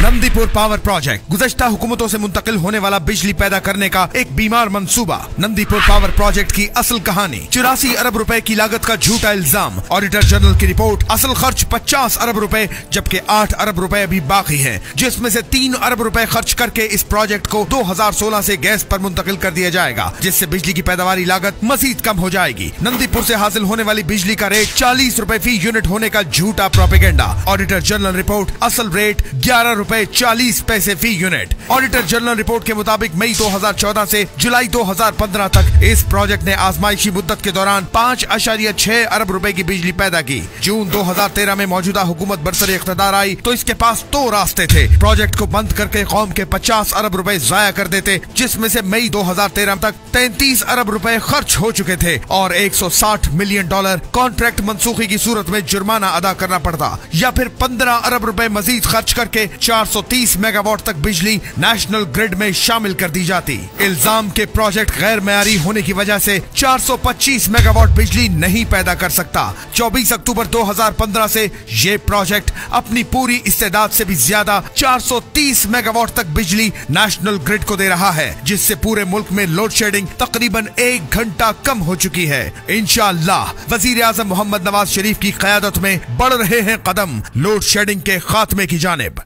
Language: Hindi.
नंदीपुर पावर प्रोजेक्ट गुज़श्ता हुकूमतों से मुंतकिल होने वाला बिजली पैदा करने का एक बीमार मंसूबा। नंदीपुर पावर प्रोजेक्ट की असल कहानी। 84 अरब रुपए की लागत का झूठा इल्जाम। ऑडिटर जनरल की रिपोर्ट, असल खर्च 50 अरब रुपए जबकि 8 अरब रुपए अभी बाकी हैं, जिसमें से 3 अरब रुपए खर्च करके इस प्रोजेक्ट को 2016 से गैस पर मुंतकिल कर दिया जाएगा, जिससे बिजली की पैदावारी लागत मजीद कम हो जाएगी। नंदीपुर से हासिल होने वाली बिजली का रेट 40 रुपए फी यूनिट होने का झूठा प्रोपेगेंडा। ऑडिटर जनरल रिपोर्ट, असल रेट 11 रुपए 40 पैसे फी यूनिट। ऑडिटर जनरल रिपोर्ट के मुताबिक मई 2014 से जुलाई 2015 तक इस प्रोजेक्ट ने आजमाइशी मुद्दत के दौरान 5.6 अरब रुपए की बिजली पैदा की। जून 2013 में मौजूदा हुकूमत बरसर इख्तिदार आई तो इसके पास 2 रास्ते थे। प्रोजेक्ट को बंद करके कौम के 50 अरब रुपए जाया कर देते, जिसमें से मई 2013 तक 33 अरब रुपए खर्च हो चुके थे और $160 मिलियन कॉन्ट्रैक्ट मनसूखी की सूरत में जुर्माना अदा करना पड़ता, या फिर 15 अरब रुपए मजीद खर्च करके 430 मेगावाट तक बिजली नेशनल ग्रिड में शामिल कर दी जाती। इल्जाम के प्रोजेक्ट गैर मयारी होने की वजह से 425 मेगावाट बिजली नहीं पैदा कर सकता। 24 अक्टूबर 2015 से ये प्रोजेक्ट अपनी पूरी इस्तेदाद से भी ज्यादा 430 मेगावाट तक बिजली नेशनल ग्रिड को दे रहा है, जिससे पूरे मुल्क में लोड शेडिंग तकरीबन 1 घंटा कम हो चुकी है। इंशाअल्लाह वजीर आजम मोहम्मद नवाज शरीफ की क़यादत में बढ़ रहे हैं कदम लोड शेडिंग के खात्मे की जानिब।